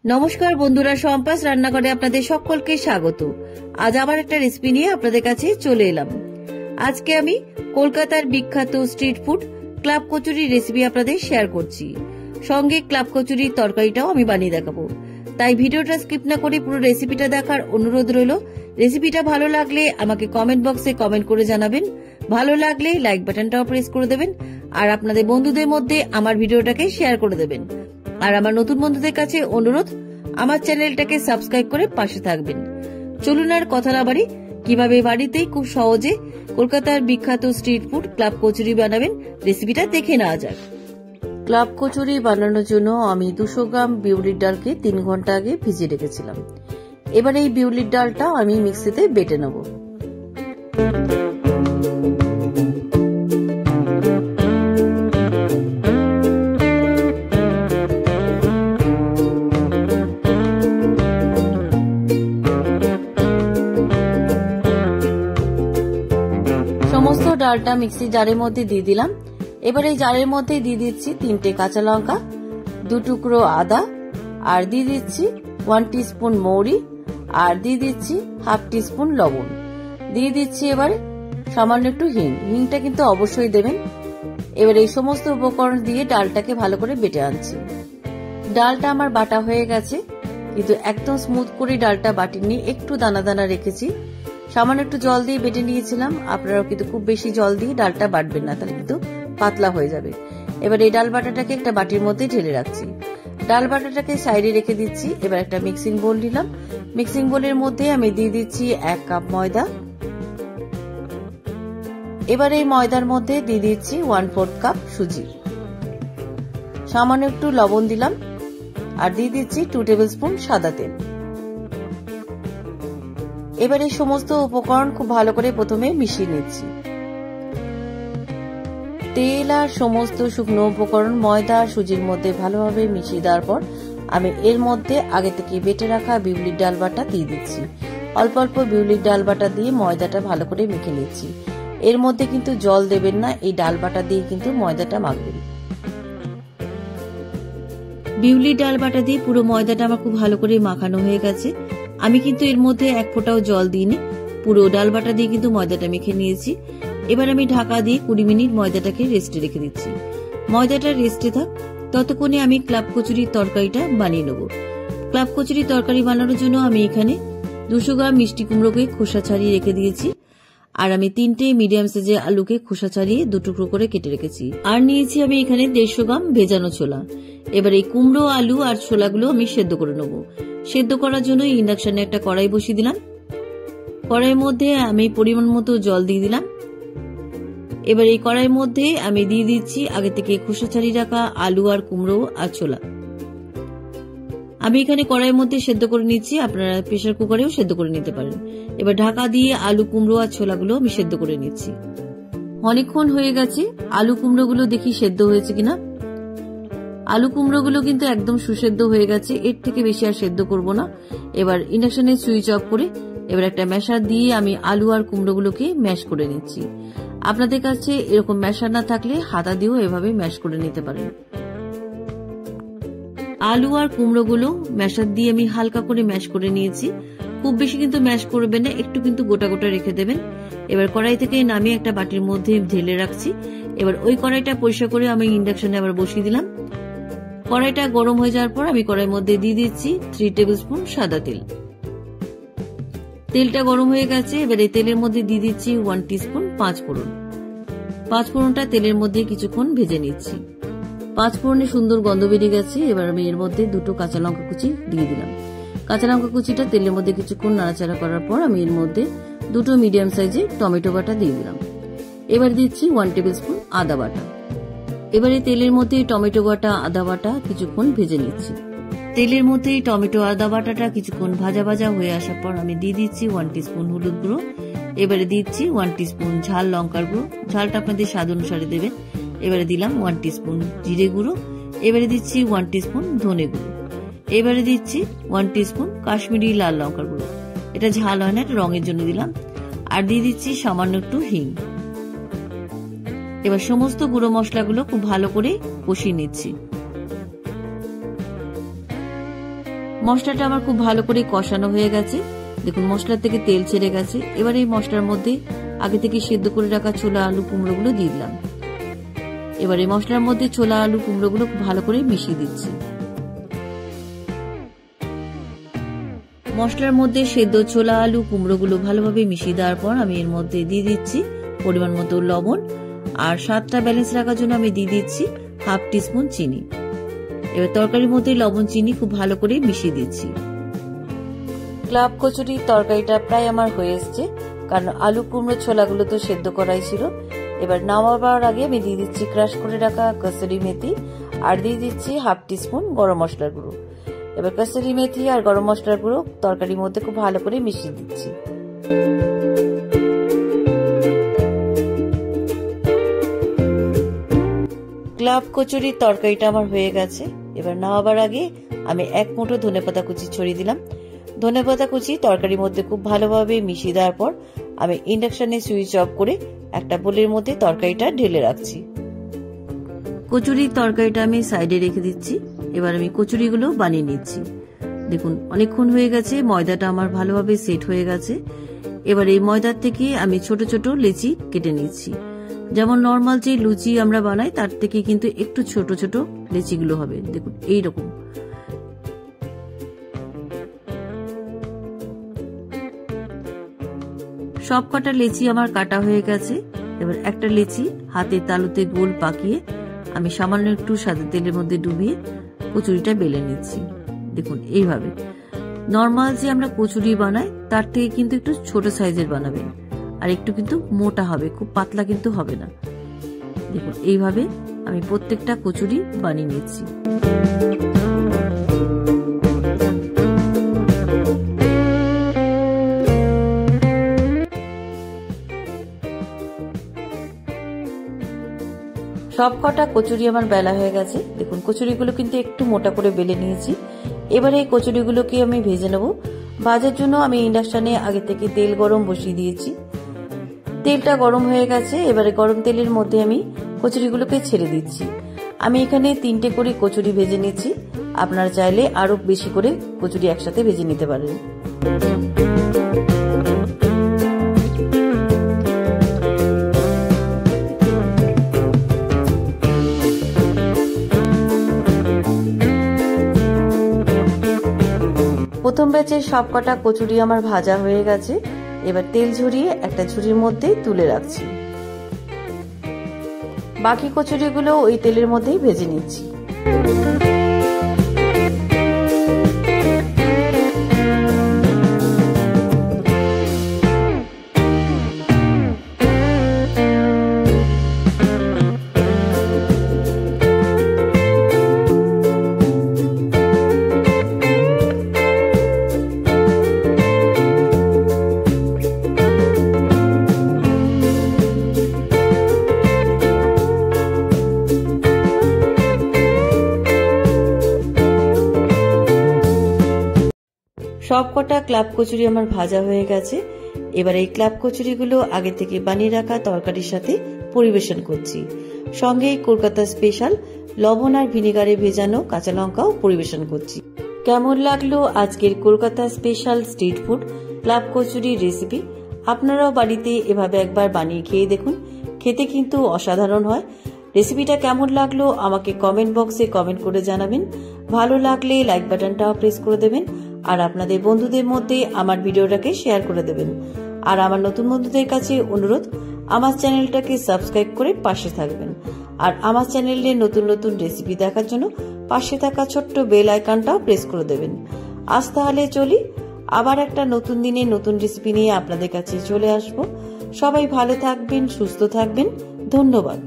নমস্কার বন্ধুরা, সম্পাস রান্নাঘরে আপনাদের সকলকে স্বাগত। আজ আবার একটা রেসিপি নিয়ে আপনাদের কাছে চলে এলাম। আজকে আমি কলকাতার বিখ্যাত street food club kachori recipe আপনাদের শেয়ার করছি। সঙ্গে ক্লাব কচুরির তরকারিটাও আমি বানিয়ে দেখাবো। তাই ভিডিওটা স্কিপ না করে পুরো রেসিপিটা দেখার অনুরোধ রইল। রেসিপিটা ভালো লাগলে আমাকে কমেন্ট বক্সে কমেন্ট করে জানাবেন। ভালো লাগলে লাইক বাটনটাও প্রেস করে দেবেন, আর আপনাদের বন্ধুদের মধ্যে আমার ভিডিওটাকে শেয়ার করে দেবেন। আর আমার নতুন বন্ধুদের কাছে অনুরোধ, আমার চ্যানেলটাকে সাবস্ক্রাইব করে পাশে থাকবেন। চলুন আর কথা না বাড়ি, কিভাবে বাড়িতেই খুব সহজে কলকাতার বিখ্যাত স্ট্রিট ফুড ক্লাব কচুরি বানাবেন রেসিপিটা দেখে নেওয়া যাক। ক্লাব কচুরি বানানোর জন্য আমি 200 গ্রাম বিউলির ডালকে 3 ঘন্টা আগে ভিজিয়ে রেখেছিলাম। এবার এই বিউলির ডালটা আমি মিক্সিতে বেটে নেব। সমস্ত ডালটা মিক্সি জারের মধ্যে দিয়ে দিলাম। এবার এই জারের মধ্যে দিয়ে দিচ্ছি 3টে কাঁচা লঙ্কা, 2 টুকরো আদা, আর দিয়ে দিচ্ছি 1 টিস্পুন মৌরি, আর দিয়ে দিচ্ছি হাফ টিস্পুন লবণ, দিয়ে দিচ্ছি এবার সামান্য একটু হিংটা কিন্তু অবশ্যই দেবেন। এবার এই সমস্ত উপকরণ দিয়ে ডালটাকে ভালো করে বেটে আনছি। ডালটা আমার বাটা হয়ে গেছে, কিন্তু একদম স্মুথ করে ডালটা বাটিনি, একটু দানা দানা রেখেছি। সামান্য একটু জল দিয়ে বেটে নিয়েছিলাম। আপনারাও কিন্তু খুব বেশি জল দিয়ে ডালটা বাটবেন না, তাহলে কিন্তু পাতলা হয়ে যাবে। এবার এই ডাল বাটাটাকে একটা বাটির মধ্যে ঢেলে রাখছি। ডাল বাটাটাকে সাইডে রেখে দিচ্ছি। এবার একটা মিক্সিং বোল নিলাম। মিক্সিং বোলের মধ্যে আমি দিয়ে দিচ্ছি 1 কাপ ময়দা। এবার এই ময়দার মধ্যে দিয়ে দিচ্ছি 1/4 কাপ সুজি। সামান্য একটু লবণ দিলাম, আর দিয়ে দিচ্ছি 2 টেবিল স্পুন সাদা তেল। এবার এই সমস্ত উপকরণ খুব ভালো করে প্রথমে মিশিয়ে নিচ্ছি। তেল আর সমস্ত শুকনো উপকরণ ময়দা আর সুজির মধ্যে ভালোভাবে মিশিয়ে দেওয়ার পর আমি এর মধ্যে আগে থেকে বেটে রাখা বিউলির ডাল বাটা দিয়ে দিচ্ছি। অল্প অল্প বিউলির ডাল বাটা দিয়ে ময়দাটা ভালো করে মেখে নিচ্ছি। এর মধ্যে কিন্তু জল দেবেন না, এই ডাল বাটা দিয়ে কিন্তু ময়দাটা মাখবেন। বিউলির ডাল বাটা দিয়ে পুরো ময়দাটা আমার খুব ভালো করে মাখানো হয়ে গেছে। আমি কিন্তু এর মধ্যে 1 ফোঁটাও জল দিইনি, পুরো ডাল বাটা দিয়ে কিন্তু ময়দাটা মেখে নিয়েছি। এবার আমি ঢাকা দিয়ে 20 মিনিট ময়দাটাকে রেস্টে রেখে দিচ্ছি। ময়দাটা রেস্টে থাক, ততক্ষণে আমি ক্লাব কচুরির তরকারিটা বানিয়ে নেব। ক্লাব কচুরির তরকারি বানানোর জন্য আমি এখানে 200 গ্রাম মিষ্টি কুমড়োকে খোসা ছাড়িয়ে রেখে দিয়েছি, আর আমি 3টে মিডিয়াম সাইজের আলুকে খোসা ছাড়িয়ে 2 টুকরো করে কেটে রেখেছি। আর নিয়েছি আমি এখানে 150 গ্রাম ভেজানো ছোলা। এবার এই কুমড়ো, আলু আর ছোলাগুলো আমি সেদ্ধ করে নেব। সেদ্ধ করার জন্য ইন্ডাকশনে একটা কড়াই বসিয়ে দিলাম। কড়াইয়ের মধ্যে আমি পরিমাণ মতো জল দিয়ে দিলাম। এবার এই কড়াইয়ের মধ্যে আমি দিয়ে দিচ্ছি আগে থেকে খোসা ছাড়িয়ে রাখা আলু আর কুমড়ো আর ছোলা। আমি এখানে কড়াইয়ের মধ্যে সেদ্ধ করে নিচ্ছি, আপনারা প্রেসার কুকারেও সেদ্ধ করে নিতে পারেন। এবার ঢাকা দিয়ে আলু, কুমড়ো আর ছোলাগুলো আমি সেদ্ধ করে নিচ্ছি। অনেকক্ষণ হয়ে গেছে, আলু কুমড়োগুলো দেখি সেদ্ধ হয়েছে কিনা। আলু কুমড়োগুলো কিন্তু একদম সুসেদ্ধ হয়ে গেছে, এর থেকে বেশি আর সেদ্ধ করব না। এবার ইন্ডাকশনে সুইচ অফ করে এবার একটা ম্যাশার দিয়ে আমি আলু আর কুমড়োগুলোকে ম্যাশ করে নিচ্ছি। আপনাদের কাছে এরকম ম্যাশার না থাকলে হাতা দিয়েও এভাবে ম্যাশ করে নিতে পারেন। আলু আর কুমড়োগুলো ম্যাশার দিয়ে আমি হালকা করে ম্যাশ করে নিয়েছি। খুব বেশি কিন্তু ম্যাশ করবেন না, একটু কিন্তু গোটা গোটা রেখে দেবেন। এবার কড়াই থেকে নামিয়ে একটা বাটির মধ্যে ঢেলে রাখছি। এবার ওই কড়াইটা পরিষ্কার করে আমি ইন্ডাকশনে আবার বসিয়ে দিলাম। কড়াইটা গরম হয়ে যাওয়ার পর আমি কড়াইয়ের মধ্যে দিয়ে দিচ্ছি 3 টেবিল স্পুন সাদা তেল। তেলটা গরম হয়ে গেছে। এবার এই তেলের মধ্যে দিয়ে দিচ্ছি 1 টিস্পুন 5 ফোড়ন। 5 ফোড়নটা তেলের মধ্যে কিছুক্ষণ ভেজে নিচ্ছি। 5 ফোড়নে সুন্দর গন্ধ বেরিয়ে গেছে। এবার আমি এর মধ্যে 2টো কাঁচা লঙ্কা কুচি দিয়ে দিলাম। কাঁচা লঙ্কা কুচিটা তেলের মধ্যে কিছুক্ষণ নাড়াচাড়া করার পর আমি এর মধ্যে 2টো মিডিয়াম সাইজের টমেটো বাটা দিয়ে দিলাম। এবার দিচ্ছি 1 টেবিল স্পুন আদা বাটা। এবারে তেলের মধ্যে টমেটো বাটা, আদা বাটা কিছুক্ষণ ভেজে নিচ্ছি। তেলের মধ্যে টমেটো, আদা বাটাটা কিছুক্ষণ ভাজা ভাজা হয়ে আসার পর আমি দিয়ে দিচ্ছি 1 টিস্পুন হলুদ গুঁড়ো। এবারে দিচ্ছি 1 টিস্পুন ঝাল লঙ্কার গুঁড়ো, ঝালটা আপনাদের স্বাদ অনুসারে দেবেন। এবারে দিলাম 1 টিস্পুন জিরে গুঁড়ো। এবারে দিচ্ছি 1 টিস্পুন ধনে গুঁড়ো। এবারে দিচ্ছি 1 টিস্পুন কাশ্মীরি লাল লঙ্কার গুঁড়ো, এটা ঝাল হয় না, এটা রঙের জন্য দিলাম। আর দিয়ে দিচ্ছি সামান্য একটু হিং। এবার সমস্ত গুঁড়ো মশলাগুলো খুব ভালো করে কষিয়ে নিচ্ছি। মশলাটা আমার খুব ভালো করে কষানো হয়ে গেছে। দেখুন মশলার থেকে তেল ছেড়ে গেছে। এবার এই মশলার মধ্যে আগে থেকে সিদ্ধ করে রাখা ছোলা আলু কুমড়োগুলো দিয়ে দিলাম। এবার এই মশলার মধ্যে ছোলা আলু কুমড়োগুলো খুব ভালো করে মিশিয়ে দিচ্ছি। মশলার মধ্যে সেদ্ধ ছোলা আলু কুমড়োগুলো ভালোভাবে মিশিয়ে দেওয়ার পর আমি এর মধ্যে দিয়ে দিচ্ছি পরিমাণ মতো লবণ, আর স্বাদটা ব্যালেন্স রাখার জন্য আমি দিয়ে দিচ্ছি হাফ টিস্পুন চিনি। এবার তরকারির মধ্যে লবণ চিনি খুব ভালো করে মিশিয়ে দিচ্ছি। ক্লাব কচুরির তরকারিটা প্রায় আমার হয়ে এসছে, কারণ আলু কুমড়ো ছোলাগুলো তো সেদ্ধ করাই ছিল। এবার নামাবার আগে আমি দিয়ে দিচ্ছি ক্রাশ করে রাখা কসুরি মেথি, আর দিয়ে দিচ্ছি হাফ টিস্পুন গরম মশলার গুঁড়ো। এবার কসুরি মেথি আর গরম মশলার গুঁড়ো তরকারির মধ্যে খুব ভালো করে মিশিয়ে দিচ্ছি। ক্লাব কচুরির তরকারিটা আমার হয়ে গেছে। এবার নামাবার আগে আমি এক মুঠো ধনেপাতা কুচি ছড়িয়ে দিলাম। ধনেপাতা কুচি তরকারির মধ্যে খুব ভালোভাবে মিশিয়ে দেওয়ার পর আমি ইন্ডাকশনে সুইচ অফ করে একটা বোলের মধ্যে তরকারিটা ঢেলে রাখছি। কচুরির তরকারিটা আমি সাইডে রেখে দিচ্ছি। এবার আমি কচুরিগুলো বানিয়ে নিচ্ছি। দেখুন অনেকক্ষণ হয়ে গেছে, ময়দাটা আমার ভালোভাবে সেট হয়ে গেছে। এবার এই ময়দার থেকে আমি ছোট ছোট লেচি কেটে নিচ্ছি। যেমন নর্মাল যে লুচি আমরা বানাই তার থেকে কিন্তু একটু ছোট ছোট লেচিগুলো হবে। দেখুন এইরকম। সব কটা লেচি আমার কাটা হয়ে গেছে। এবার একটা লেচি হাতের তালুতে গোল পাকিয়ে আমি সামান্য একটু সাদা তেলের মধ্যে ডুবিয়ে কচুরিটা বেলে নিচ্ছি। দেখুন এইভাবে। নর্মাল যে আমরা কচুরি বানাই তার থেকে কিন্তু একটু ছোট সাইজের বানাবেন, আর একটু কিন্তু মোটা হবে, খুব পাতলা কিন্তু হবে না। দেখুন এইভাবে আমি প্রত্যেকটা কচুরি বানিয়ে নিচ্ছি। সব কটা কচুরি আমার বেলা হয়ে গেছে। দেখুন কচুরিগুলো কিন্তু একটু মোটা করে বেলে নিয়েছি। এবারে এই কচুরিগুলোকে আমি ভেজে নেব। ভাজার জন্য আমি ইন্ডাকশনে আগে থেকে তেল গরম বসিয়ে দিয়েছি। তেলটা গরম হয়ে গেছে। এবারে গরম তেলের মধ্যে আমি কচুরিগুলোকে ছেড়ে দিচ্ছি। আমি এখানে 3টে করে কচুরি ভেজে নিচ্ছি। আপনারা চাইলে আরো বেশি করে কচুরি একসাথে ভেজে নিতে পারেন। প্রথম ব্যাচের সব কটা কচুরি আমার ভাজা হয়ে গেছে। এবার তেল ঝরিয়ে একটা ঝুড়ির মধ্যে তুলে রাখছি। বাকি কচুরিগুলো ওই তেলের মধ্যেই ভেজে নিচ্ছি। সব কটা ক্লাব কচুরি আমার ভাজা হয়ে গেছে। এবার এই ক্লাব কচুরিগুলো আগে থেকে বানিয়ে রাখা তরকারির সাথে পরিবেশন করছি। সঙ্গে কলকাতা স্পেশাল লবণ আর ভিনেগারে ভেজানো কাঁচা লঙ্কাও পরিবেশন করছি। কেমন লাগলো আজকের Kolkata special street food club kachori recipe? আপনারাও বাড়িতে এভাবে একবার বানিয়ে খেয়ে দেখুন, খেতে কিন্তু অসাধারণ হয়। রেসিপিটা কেমন লাগলো আমাকে কমেন্ট বক্সে কমেন্ট করে জানাবেন। ভালো লাগলে লাইক বাটনটাও প্রেস করে দেবেন, আর আপনাদের বন্ধুদের মধ্যে আমার ভিডিওটাকে শেয়ার করে দেবেন। আর আমার নতুন বন্ধুদের কাছে অনুরোধ, আমার চ্যানেলটাকে সাবস্ক্রাইব করে পাশে থাকবেন। আর আমার চ্যানেলে নতুন নতুন রেসিপি দেখার জন্য পাশে থাকা ছোট্ট বেল আইকনটাও প্রেস করে দেবেন। আজ তাহলে চলি, আবার একটা নতুন দিনে নতুন রেসিপি নিয়ে আপনাদের কাছে চলে আসব। সবাই ভালো থাকবেন, সুস্থ থাকবেন। ধন্যবাদ।